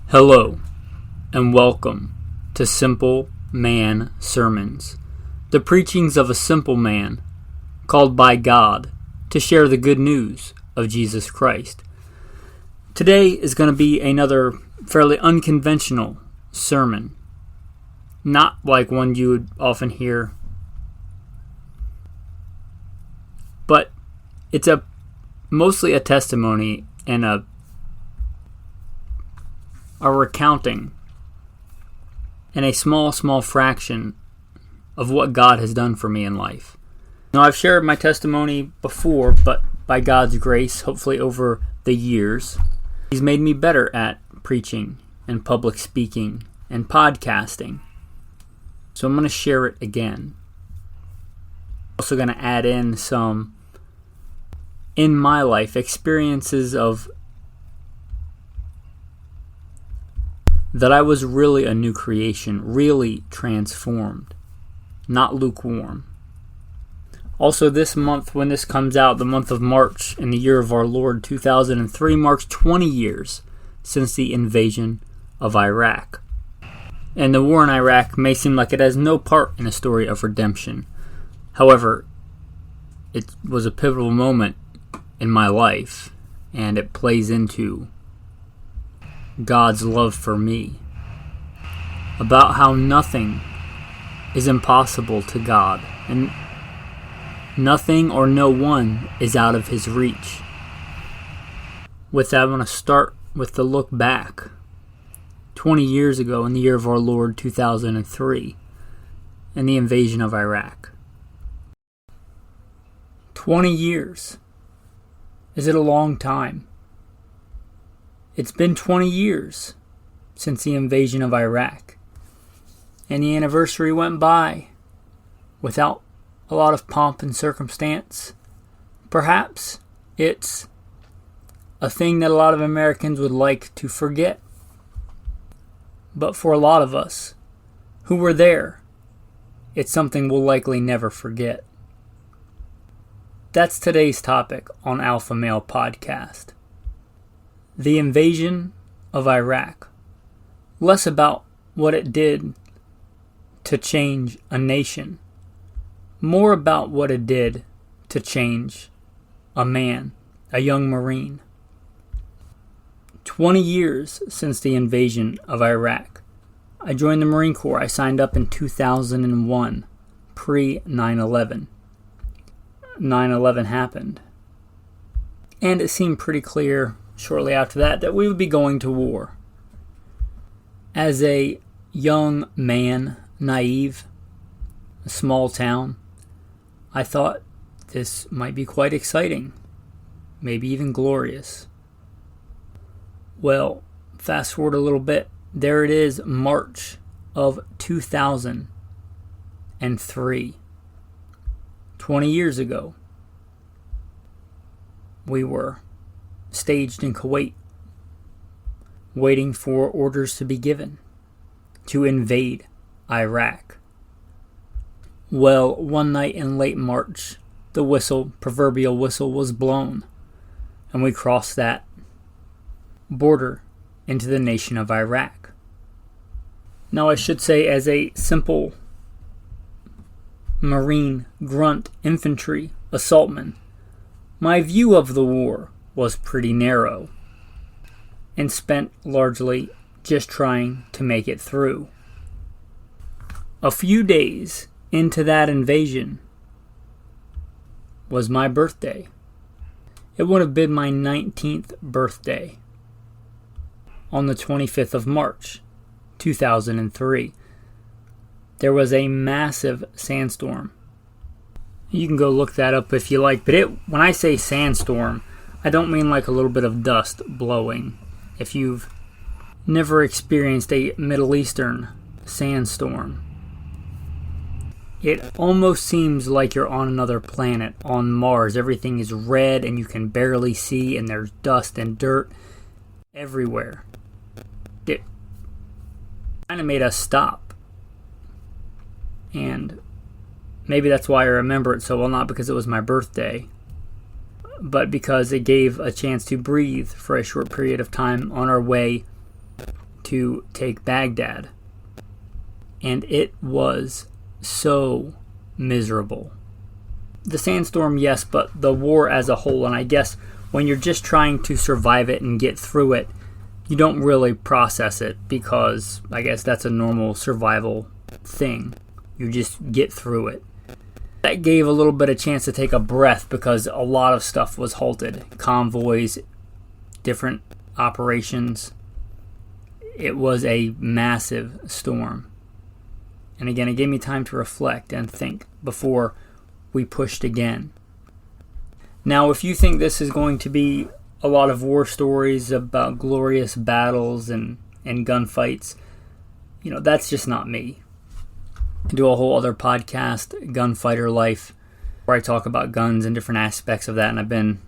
Hello, and welcome to Simple Man Sermons, the preachings of a simple man called by God to share the good news of Jesus Christ. Today is going to be another fairly unconventional sermon, not like one you would often hear, but it's mostly a testimony and a recounting and a small fraction of what God has done for me in life. Now, I've shared my testimony before, but by God's grace, hopefully over the years, He's made me better at preaching and public speaking and podcasting. So I'm going to share it again. I'm also going to add in some, in my life, experiences of that I was really a new creation, really transformed, not lukewarm. Also, this month, when this comes out, the month of March in the year of our Lord 2003, marks 20 years since the invasion of Iraq. And the war in Iraq may seem like it has no part in a story of redemption. However, it was a pivotal moment in my life, and it plays into God's love for me, about how nothing is impossible to God, and nothing or no one is out of His reach. With that, I'm going to start with the look back. 20 years ago, in the year of our Lord 2003, and the invasion of Iraq. 20 years. Is it a long time? It's been 20 years since the invasion of Iraq, and the anniversary went by without a lot of pomp and circumstance. Perhaps it's a thing that a lot of Americans would like to forget. But for a lot of us who were there, it's something we'll likely never forget. That's today's topic on Alpha Male Podcast. The invasion of Iraq. Less about what it did to change a nation. More about what it did to change a man, a young Marine. 20 years since the invasion of Iraq. I joined the Marine Corps. I signed up in 2001, pre-9/11. 9/11 happened. And it seemed pretty clear shortly after that we would be going to war. As a young man, naive, a small town, I thought this might be quite exciting, maybe even glorious. Well, fast forward a little bit, there it is, March of 2003. 20 years ago, we were staged in Kuwait, waiting for orders to be given to invade Iraq. Well, one night in late March, the proverbial whistle was blown, and we crossed that border into the nation of Iraq. Now, I should say, as a simple Marine, grunt, infantry, assaultman, my view of the war was pretty narrow, and spent largely just trying to make it through. A few days into that invasion was my birthday. It would have been my 19th birthday on the 25th of March, 2003. There was a massive sandstorm. You can go look that up if you like, but when I say sandstorm, I don't mean like a little bit of dust blowing. If you've never experienced a Middle Eastern sandstorm, it almost seems like you're on another planet, on Mars. Everything is red and you can barely see, and there's dust and dirt everywhere. It kind of made us stop. And maybe that's why I remember it so well, not because it was my birthday, but because it gave a chance to breathe for a short period of time on our way to take Baghdad. And it was so miserable. The sandstorm, yes, but the war as a whole. And I guess when you're just trying to survive it and get through it, you don't really process it, because I guess that's a normal survival thing. You just get through it. That gave a little bit of chance to take a breath, because a lot of stuff was halted. Convoys, different operations. It was a massive storm. And again, it gave me time to reflect and think before we pushed again. Now, if you think this is going to be a lot of war stories about glorious battles and gunfights, that's just not me. I do a whole other podcast, Gunfighter Life, where I talk about guns and different aspects of that. And I've been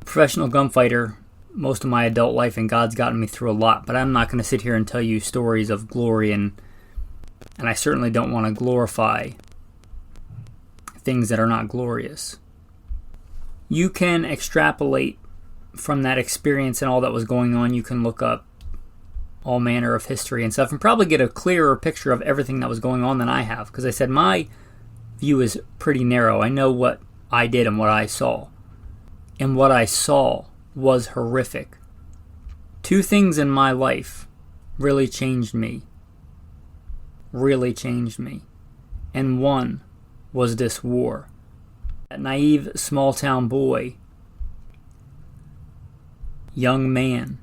a professional gunfighter most of my adult life, and God's gotten me through a lot. But I'm not going to sit here and tell you stories of glory, and I certainly don't want to glorify things that are not glorious. You can extrapolate from that experience and all that was going on. You can look up all manner of history and stuff and probably get a clearer picture of everything that was going on than I have, because I said my view is pretty narrow. I know what I did and what I saw. And what I saw was horrific. 2 things in my life really changed me. And one was this war. That naive small town boy, young man,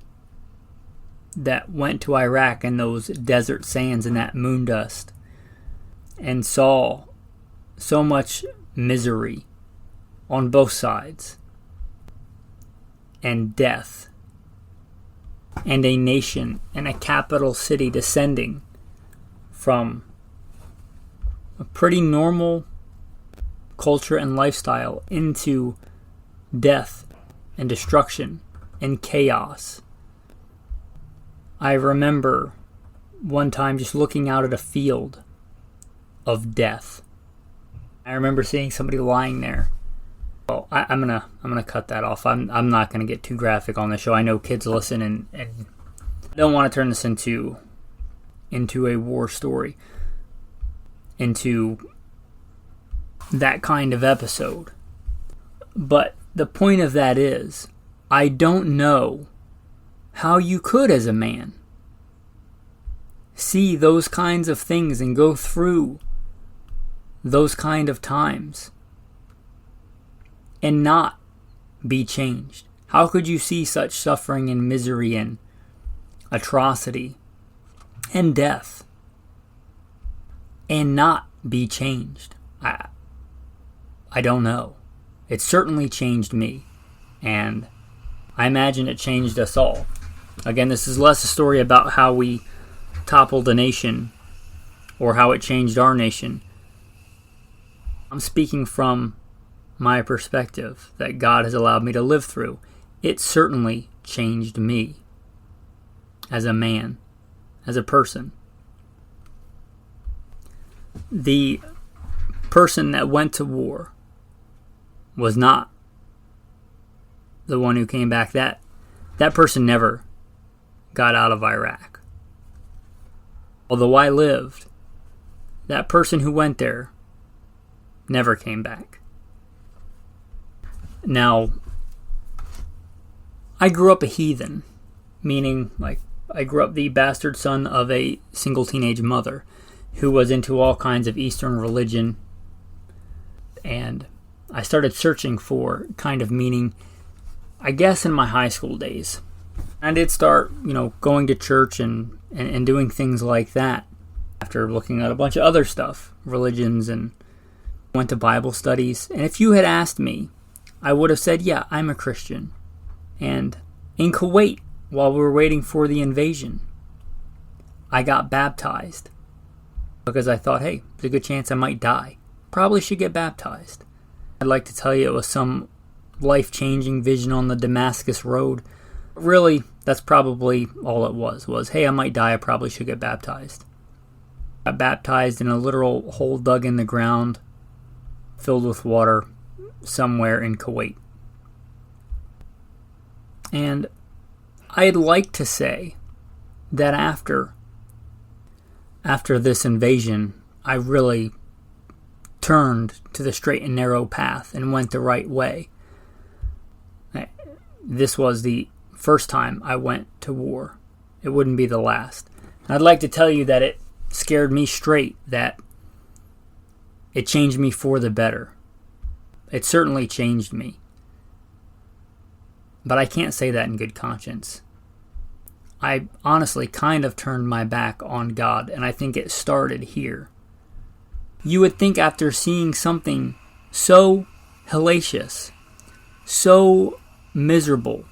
that went to Iraq in those desert sands and that moon dust and saw so much misery on both sides, and death, and a nation and a capital city descending from a pretty normal culture and lifestyle into death and destruction and chaos. I remember one time just looking out at a field of death. I remember seeing somebody lying there. Well, I'm gonna cut that off. I'm not gonna get too graphic on the show. I know kids listen and don't want to turn this into a war story, into that kind of episode. But the point of that is, I don't know how you could, as a man, see those kinds of things and go through those kind of times and not be changed. How could you see such suffering and misery and atrocity and death and not be changed? I don't know. It certainly changed me, and I imagine it changed us all. Again, this is less a story about how we toppled a nation or how it changed our nation. I'm speaking from my perspective that God has allowed me to live through. It certainly changed me as a man, as a person. The person that went to war was not the one who came back. That person never got out of Iraq. Although I lived, that person who went there never came back. Now, I grew up a heathen, meaning I grew up the bastard son of a single teenage mother who was into all kinds of Eastern religion, and I started searching for kind of meaning, I guess, in my high school days. I did start, going to church and doing things like that after looking at a bunch of other stuff, religions, and went to Bible studies. And if you had asked me, I would have said, yeah, I'm a Christian. And in Kuwait, while we were waiting for the invasion, I got baptized because I thought, hey, there's a good chance I might die. Probably should get baptized. I'd like to tell you it was some life-changing vision on the Damascus Road. Really, that's probably all it was, hey, I might die, I probably should get baptized. I got baptized in a literal hole dug in the ground, filled with water, somewhere in Kuwait. And I'd like to say that after this invasion, I really turned to the straight and narrow path and went the right way. This was the first time I went to war. It wouldn't be the last. I'd like to tell you that it scared me straight, that it changed me for the better. It certainly changed me. But I can't say that in good conscience. I honestly kind of turned my back on God, and I think it started here. You would think after seeing something so hellacious, so miserable,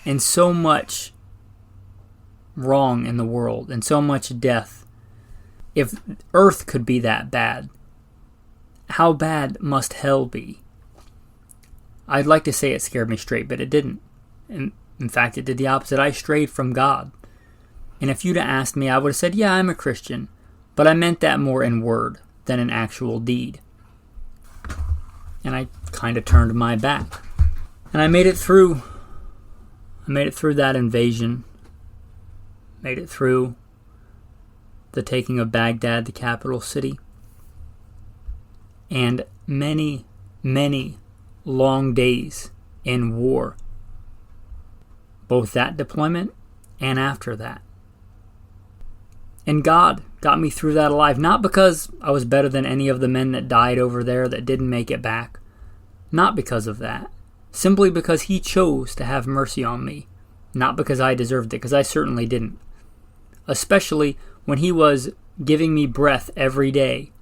and so much wrong in the world, and so much death, if earth could be that bad, how bad must hell be? I'd like to say it scared me straight, but it didn't. In fact, it did the opposite. I strayed from God. And if you'd have asked me, I would have said, yeah, I'm a Christian. But I meant that more in word than in actual deed. And I kind of turned my back. And I made it through. I made it through that invasion. Made it through the taking of Baghdad, the capital city. And many, many long days in war. Both that deployment and after that. And God got me through that alive. Not because I was better than any of the men that died over there that didn't make it back. Not because of that. Simply because He chose to have mercy on me. Not because I deserved it, because I certainly didn't. Especially when He was giving me breath every day.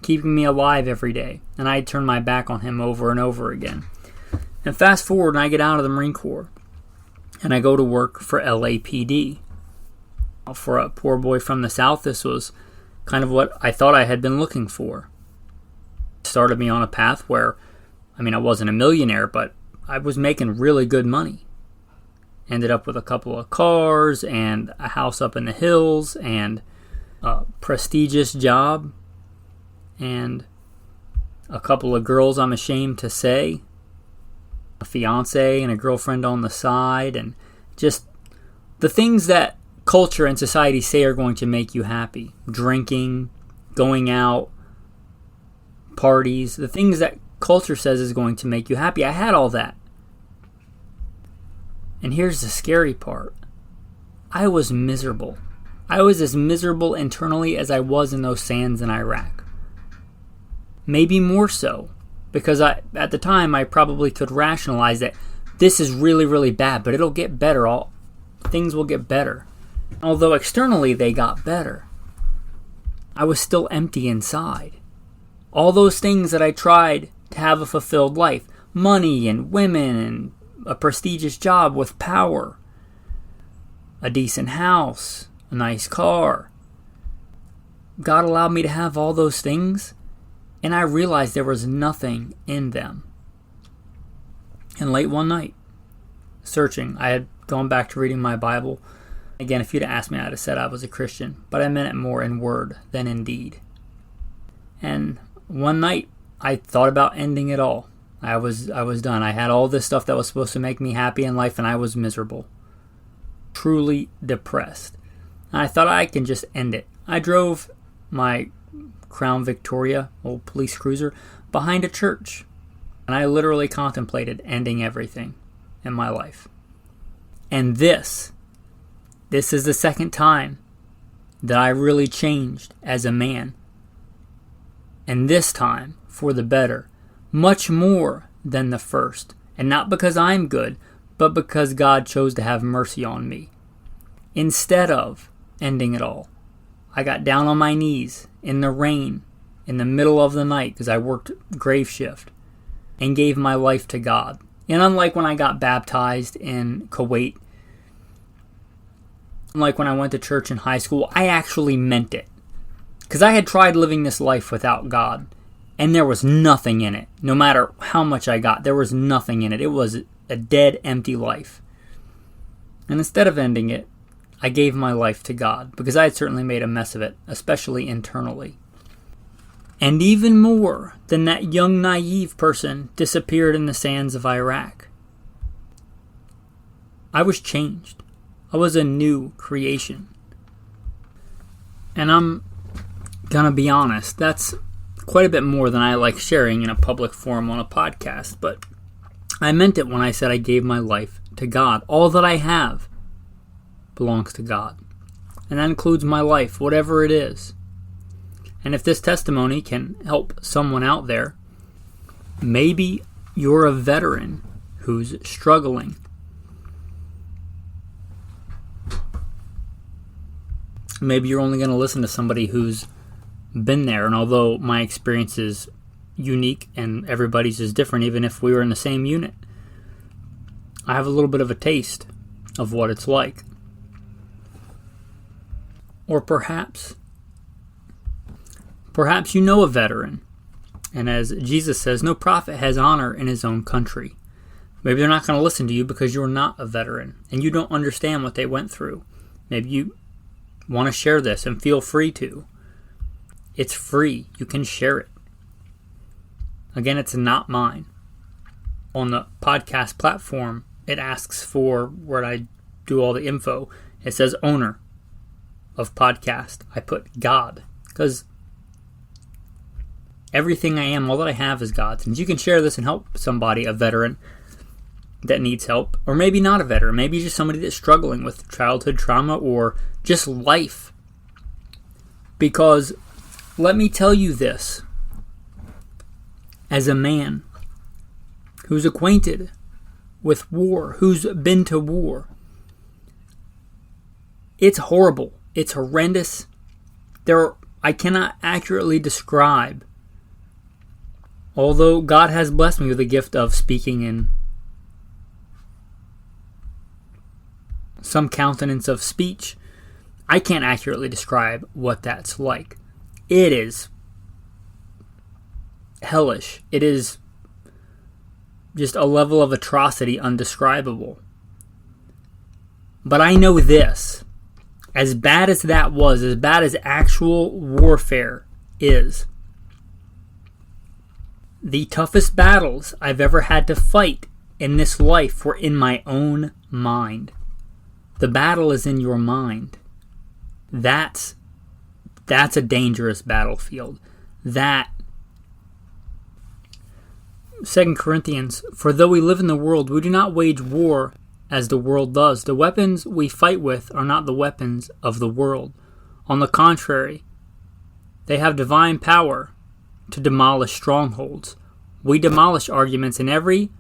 Keeping me alive every day. And I turned my back on Him over and over again. And fast forward and I get out of the Marine Corps. And I go to work for LAPD. For a poor boy from the South, this was kind of what I thought I had been looking for. It started me on a path where, I wasn't a millionaire, but I was making really good money. Ended up with a couple of cars and a house up in the hills and a prestigious job and a couple of girls I'm ashamed to say. A fiance and a girlfriend on the side, and just the things that culture and society say are going to make you happy. Drinking, going out, parties, the things that culture says is going to make you happy. I had all that. And here's the scary part. I was miserable. I was as miserable internally as I was in those sands in Iraq. Maybe more so. Because at the time, I probably could rationalize that this is really, really bad, but it'll get better. Things will get better. Although externally they got better, I was still empty inside. All those things that I tried to have a fulfilled life, money and women and a prestigious job with power, a decent house, a nice car. God allowed me to have all those things. And I realized there was nothing in them. And late one night, searching, I had gone back to reading my Bible. Again, if you'd asked me, I'd have said I was a Christian. But I meant it more in word than in deed. And one night, I thought about ending it all. I was done. I had all this stuff that was supposed to make me happy in life, and I was miserable. Truly depressed. And I thought I can just end it. I drove my Crown Victoria, old police cruiser, behind a church. And I literally contemplated ending everything in my life. And this is the second time that I really changed as a man. And this time, for the better, much more than the first. And not because I'm good, but because God chose to have mercy on me. Instead of ending it all, I got down on my knees in the rain, in the middle of the night, because I worked grave shift, and gave my life to God. And unlike when I got baptized in Kuwait, unlike when I went to church in high school, I actually meant it. Because I had tried living this life without God, and there was nothing in it. No matter how much I got, there was nothing in it. It was a dead, empty life. And instead of ending it, I gave my life to God, because I had certainly made a mess of it, especially internally. And even more than that young, naive person disappeared in the sands of Iraq, I was changed. I was a new creation. And I'm gonna be honest, that's quite a bit more than I like sharing in a public forum on a podcast, but I meant it when I said I gave my life to God. All that I have belongs to God. And that includes my life, whatever it is. And if this testimony can help someone out there, maybe you're a veteran who's struggling. Maybe you're only going to listen to somebody who's been there. And although my experience is unique and everybody's is different, even if we were in the same unit, I have a little bit of a taste of what it's like. Or perhaps you know a veteran. And as Jesus says, no prophet has honor in his own country. Maybe they're not going to listen to you because you're not a veteran and you don't understand what they went through. Maybe you want to share this, and feel free to. It's free. You can share it. Again, it's not mine. On the podcast platform, it asks for where I do all the info. It says owner of podcast. I put God because everything I am, all that I have is God's. And you can share this and help somebody, a veteran that needs help, or maybe not a veteran, maybe just somebody that's struggling with childhood trauma or just life. Because let me tell you this, as a man who's acquainted with war, who's been to war, it's horrible, it's horrendous. I cannot accurately describe, although God has blessed me with the gift of speaking in some countenance of speech, I can't accurately describe what that's like. It is hellish. It is just a level of atrocity undescribable. But I know this, as bad as that was, as bad as actual warfare is, the toughest battles I've ever had to fight in this life were in my own mind. The battle is in your mind. That's a dangerous battlefield. That 2 Corinthians, for though we live in the world, we do not wage war as the world does. The weapons we fight with are not the weapons of the world. On the contrary, they have divine power to demolish strongholds. We demolish arguments in every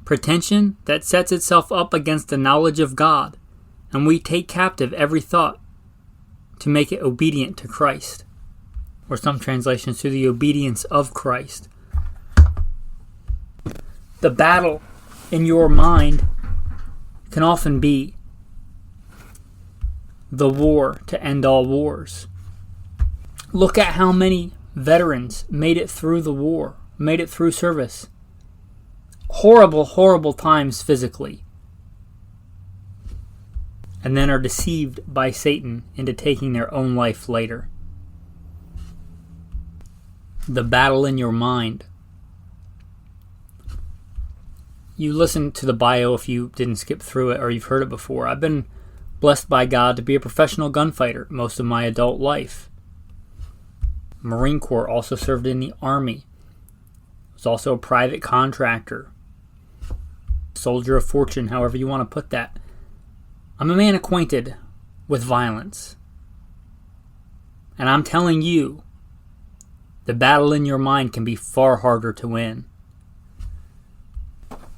pretension that sets itself up against the knowledge of God, and we take captive every thought to make it obedient to Christ, or some translations, to the obedience of Christ. The battle in your mind can often be the war to end all wars. Look at how many veterans made it through the war, made it through service. Horrible, horrible times physically. And then are deceived by Satan into taking their own life later. The battle in your mind. You listen to the bio if you didn't skip through it or you've heard it before. I've been blessed by God to be a professional gunfighter most of my adult life. Marine Corps, also served in the Army. Was also a private contractor. Soldier of fortune, however you want to put that. I'm a man acquainted with violence. And I'm telling you, the battle in your mind can be far harder to win.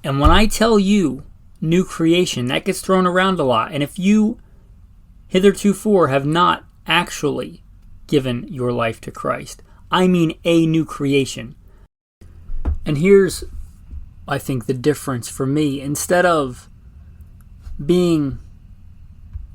And when I tell you new creation, that gets thrown around a lot. And if you hitherto have not actually given your life to Christ, I mean a new creation. And here's, I think, the difference for me. Instead of being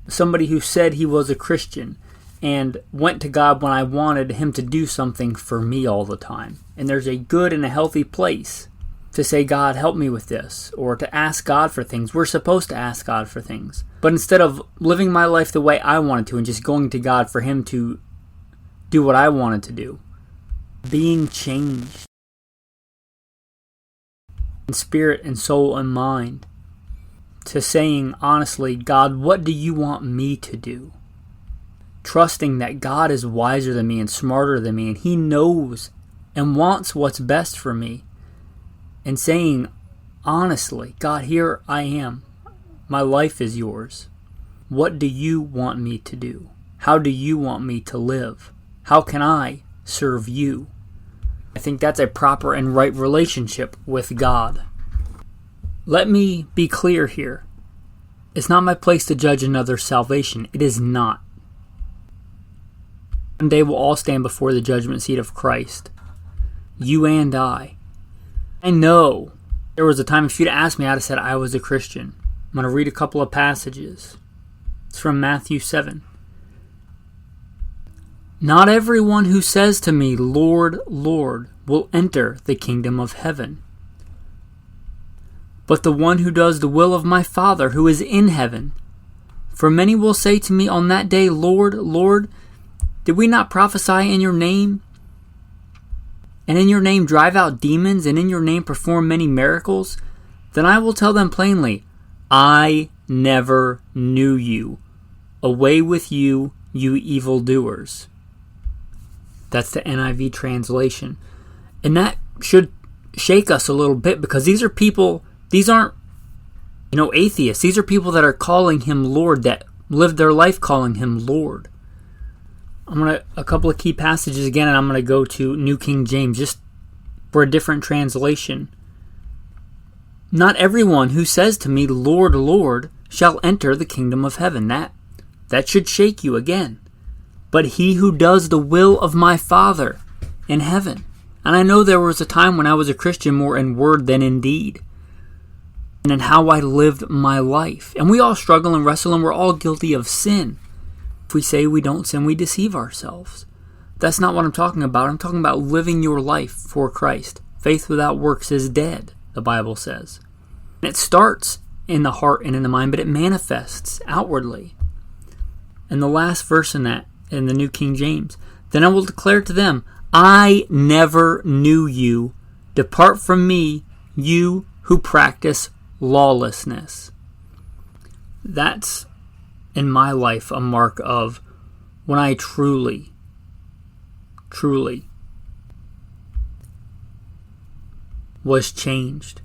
somebody who said he was a Christian and went to God when I wanted him to do something for me all the time, and there's a good and a healthy place to say, God, help me with this, or to ask God for things. We're supposed to ask God for things. But instead of living my life the way I wanted to and just going to God for him to do what I wanted to do, being changed in spirit and soul and mind, to saying honestly, God, what do you want me to do? Trusting that God is wiser than me and smarter than me, and He knows and wants what's best for me. And saying honestly, God, here I am. My life is yours. What do you want me to do? How do you want me to live? How can I serve you? I think that's a proper and right relationship with God. Let me be clear here. It's not my place to judge another's salvation. It is not. One day we'll all stand before the judgment seat of Christ. You and I. I know there was a time, if you'd asked me, I'd have said I was a Christian. I'm going to read a couple of passages. It's from Matthew 7. Not everyone who says to me, Lord, Lord, will enter the kingdom of heaven, but the one who does the will of my Father who is in heaven. For many will say to me on that day, Lord, Lord, did we not prophesy in your name? And in your name drive out demons, and in your name perform many miracles? Then I will tell them plainly, I never knew you. Away with you, you evildoers. That's the NIV translation. And that should shake us a little bit, because these are people, these aren't, atheists. These are people that are calling Him Lord, that live their life calling Him Lord. A couple of key passages again, and I'm going to go to New King James, just for a different translation. Not everyone who says to me, Lord, Lord, shall enter the kingdom of heaven. That should shake you again. But he who does the will of my Father in heaven. And I know there was a time when I was a Christian more in word than in deed, and in how I lived my life. And we all struggle and wrestle, and we're all guilty of sin. If we say we don't sin, we deceive ourselves. That's not what I'm talking about. I'm talking about living your life for Christ. Faith without works is dead, the Bible says. And it starts in the heart and in the mind, but it manifests outwardly. And the last verse in that, in the New King James, then I will declare to them, I never knew you. Depart from me, you who practice lawlessness. That's, in my life, a mark of when I truly was changed.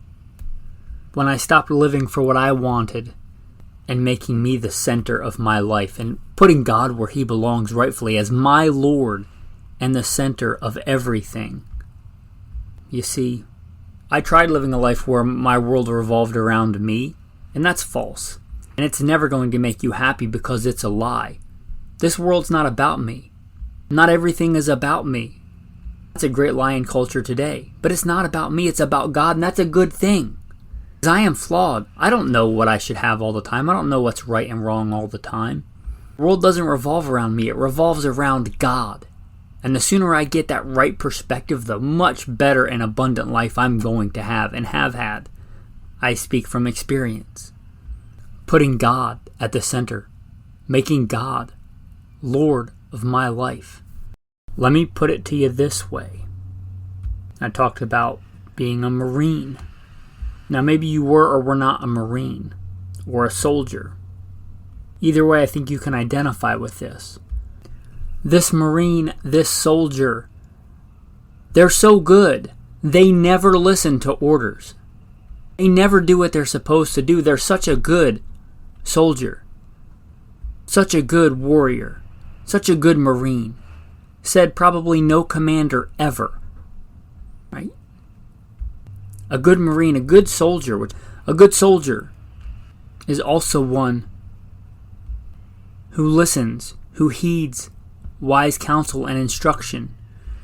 When I stopped living for what I wanted and making me the center of my life and putting God where He belongs rightfully as my Lord and the center of everything. You see, I tried living a life where my world revolved around me, and that's false. And it's never going to make you happy, because it's a lie. This world's not about me. Not everything is about me. That's a great lie in culture today. But it's not about me, it's about God, and that's a good thing. Because I am flawed. I don't know what I should have all the time. I don't know what's right and wrong all the time. The world doesn't revolve around me, it revolves around God. And the sooner I get that right perspective, the much better and abundant life I'm going to have and have had. I speak from experience. Putting God at the center, making God Lord of my life. Let me put it to you this way. I talked about being a Marine. Now maybe you were or were not a Marine or a soldier. Either way, I think you can identify with this. This Marine, this soldier, they're so good, they never listen to orders. They never do what they're supposed to do. They're such a good soldier, such a good warrior, such a good Marine. Said probably no commander ever. Right? A good Marine, a good soldier is also one who listens, who heeds wise counsel and instruction.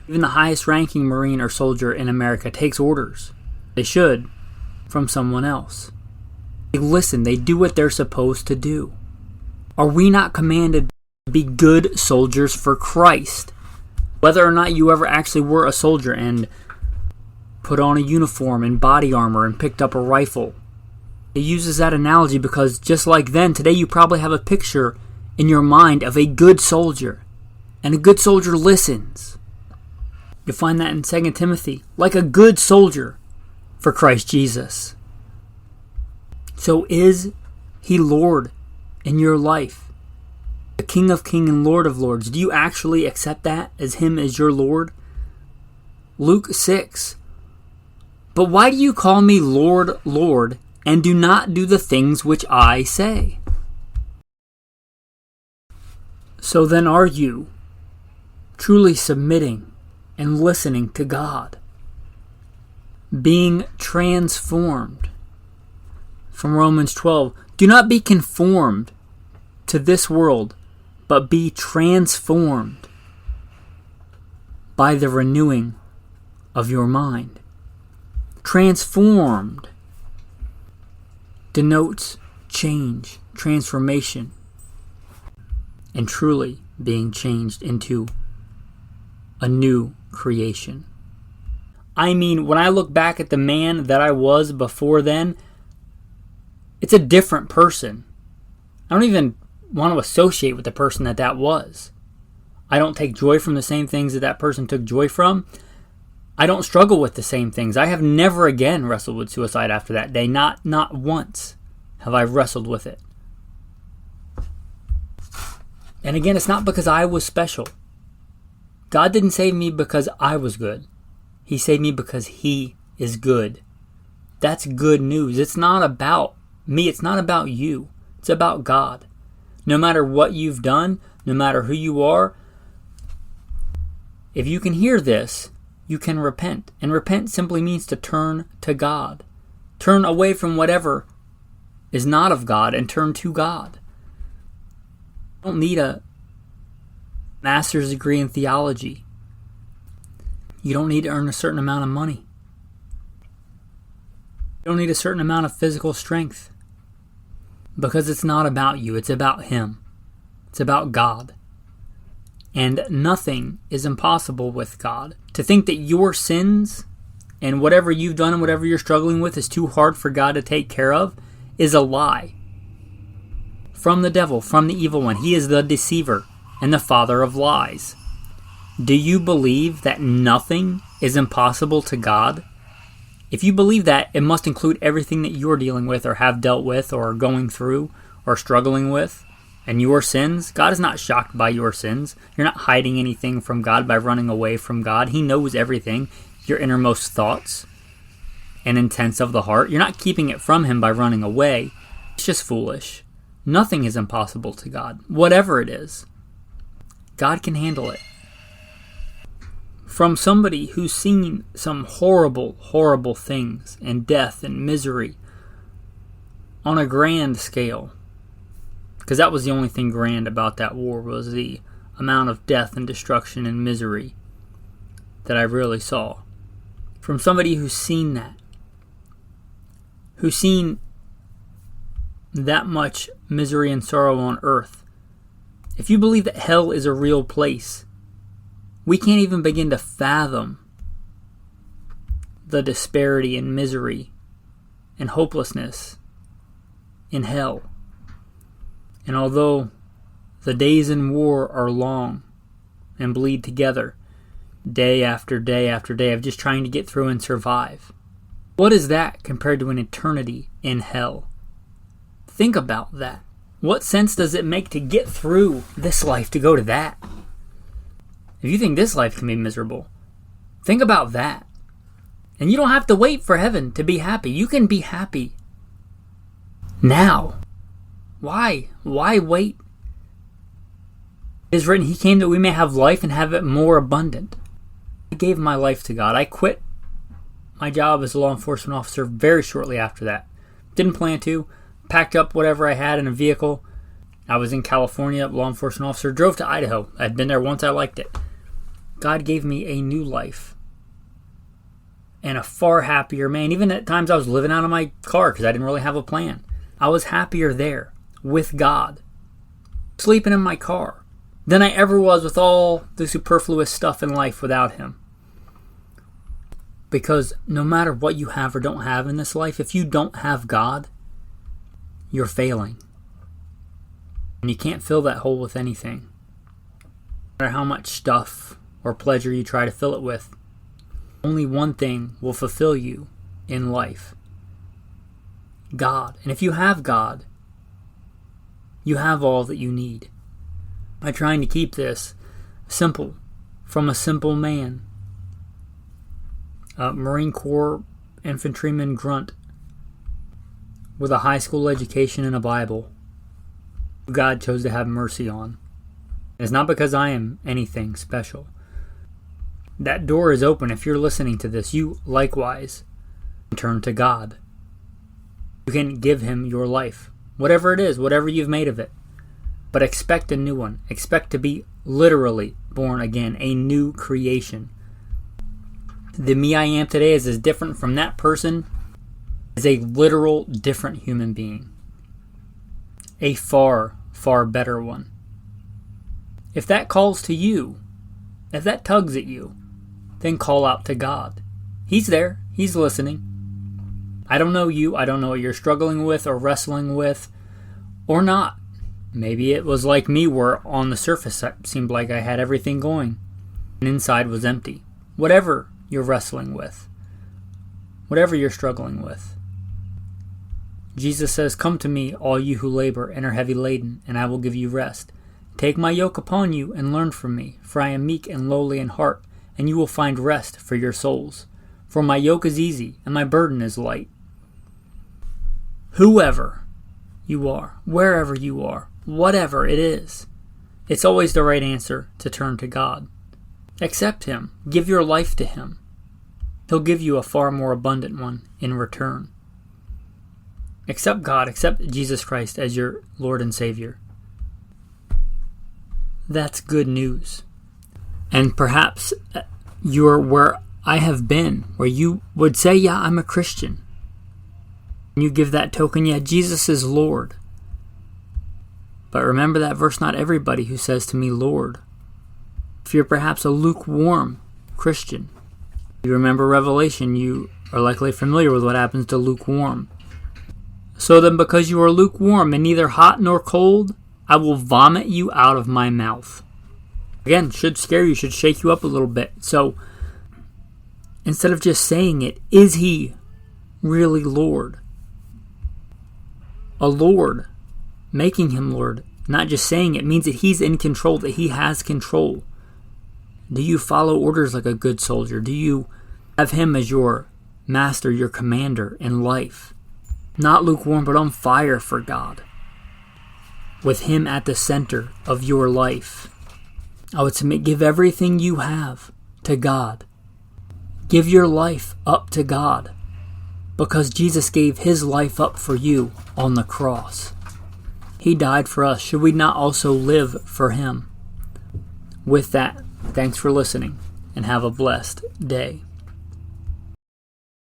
Even the highest ranking Marine or soldier in America takes orders. They should, from someone else. They listen, they do what they're supposed to do. Are we not commanded to be good soldiers for Christ? Whether or not you ever actually were a soldier and put on a uniform and body armor and picked up a rifle. It uses that analogy because just like then, today you probably have a picture in your mind of a good soldier. And a good soldier listens. You'll find that in 2 Timothy. Like a good soldier for Christ Jesus. So is He Lord in your life. The King of Kings and Lord of Lords. Do you actually accept that as Him as your Lord? Luke 6. But why do you call me Lord, Lord, and do not do the things which I say? So then are you truly submitting and listening to God? Being transformed. From Romans 12. Do not be conformed to this world, but be transformed by the renewing of your mind. Transformed denotes change, transformation, and truly being changed into a new creation. I mean, when I look back at the man that I was before then, it's a different person. I don't even want to associate with the person that was. I don't take joy from the same things that person took joy from. I don't struggle with the same things. I have never again wrestled with suicide after that day. Not once have I wrestled with it. And again, it's not because I was special. God didn't save me because I was good. He saved me because He is good. That's good news. It's not about me. It's not about you. It's about God. No matter what you've done, no matter who you are, if you can hear this, you can repent. And repent simply means to turn to God. Turn away from whatever is not of God and turn to God. You don't need a master's degree in theology. You don't need to earn a certain amount of money. You don't need a certain amount of physical strength. Because it's not about you, it's about Him. It's about God. And nothing is impossible with God. To think that your sins and whatever you've done and whatever you're struggling with is too hard for God to take care of is a lie. From the devil, from the evil one. He is the deceiver and the father of lies. Do you believe that nothing is impossible to God? If you believe that, it must include everything that you're dealing with or have dealt with or are going through or struggling with. And your sins, God is not shocked by your sins. You're not hiding anything from God by running away from God. He knows everything, your innermost thoughts and intents of the heart. You're not keeping it from Him by running away. It's just foolish. Nothing is impossible to God. Whatever it is, God can handle it. From somebody who's seen some horrible, horrible things and death and misery on a grand scale. Because that was the only thing grand about that war, was the amount of death and destruction and misery that I really saw. From somebody who's seen that. Who's seen that much misery and sorrow on earth. If you believe that hell is a real place, we can't even begin to fathom the disparity and misery and hopelessness in hell. And although the days in war are long and bleed together, day after day after day of just trying to get through and survive, what is that compared to an eternity in hell? Think about that. What sense does it make to get through this life to go to that? If you think this life can be miserable, think about that. And you don't have to wait for heaven to be happy. You can be happy now. Why? Why wait? It is written, He came that we may have life and have it more abundant. I gave my life to God. I quit my job as a law enforcement officer very shortly after that. Didn't plan to. Packed up whatever I had in a vehicle. I was in California, law enforcement officer. Drove to Idaho. I'd been there once. I liked it. God gave me a new life. And a far happier man. Even at times I was living out of my car because I didn't really have a plan. I was happier there with God, sleeping in my car, than I ever was with all the superfluous stuff in life without Him. Because no matter what you have or don't have in this life, if you don't have God, you're failing. And you can't fill that hole with anything. No matter how much stuff or pleasure you try to fill it with, only one thing will fulfill you in life. God. And if you have God, You have all that you need. By trying to keep this simple, from a simple man, a Marine Corps infantryman grunt with a high school education and a Bible, God chose to have mercy on. It's not because I am anything special. That door is open. If you're listening to this, you likewise turn to God. You can give Him your life, whatever it is, whatever you've made of it. But expect a new one. Expect to be literally born again, a new creation. The me I am today is as different from that person as a literal different human being. A far, far better one. If that calls to you, if that tugs at you, then call out to God. He's there. He's listening. I don't know you. I don't know what you're struggling with or wrestling with or not. Maybe it was like me where on the surface it seemed like I had everything going and inside was empty. Whatever you're wrestling with, whatever you're struggling with. Jesus says, "Come to me, all you who labor and are heavy laden, and I will give you rest. Take my yoke upon you and learn from me, for I am meek and lowly in heart, and you will find rest for your souls. For my yoke is easy and my burden is light." Whoever you are, wherever you are, whatever it is, it's always the right answer to turn to God. Accept Him. Give your life to Him. He'll give you a far more abundant one in return. Accept God. Accept Jesus Christ as your Lord and Savior. That's good news. And perhaps you're where I have been, where you would say, yeah, I'm a Christian. And you give that token, yeah, Jesus is Lord. But remember that verse, not everybody who says to me, Lord. If you're perhaps a lukewarm Christian, you remember Revelation, you are likely familiar with what happens to lukewarm. So then because you are lukewarm and neither hot nor cold, I will vomit you out of my mouth. Again, should scare you, should shake you up a little bit. So instead of just saying it, is He really Lord? A Lord, making Him Lord, not just saying it, means that He's in control, that He has control. Do you follow orders like a good soldier? Do you have Him as your master, your commander in life? Not lukewarm, but on fire for God. With Him at the center of your life. I would submit, give everything you have to God. Give your life up to God. Because Jesus gave His life up for you on the cross. He died for us. Should we not also live for Him? With that, thanks for listening and have a blessed day.